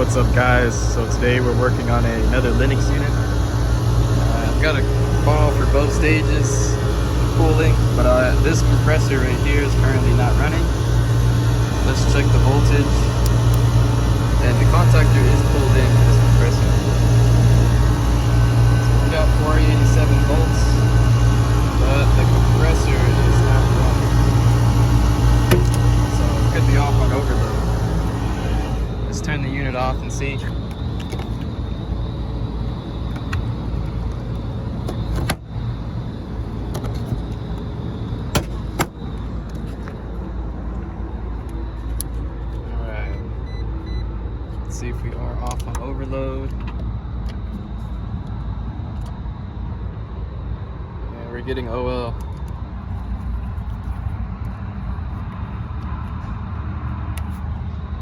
What's up, guys? So today we're working on another Lennox unit. I've got a ball for both stages cooling, but this compressor right here is currently not running. Let's check the voltage, and the contactor is pulled in for this compressor. So we got 487 volts, but the compressor is not running, so it could be off on overload. Let's turn the unit off and see. Alright. Let's see if we are off on overload. Yeah, we're getting OL.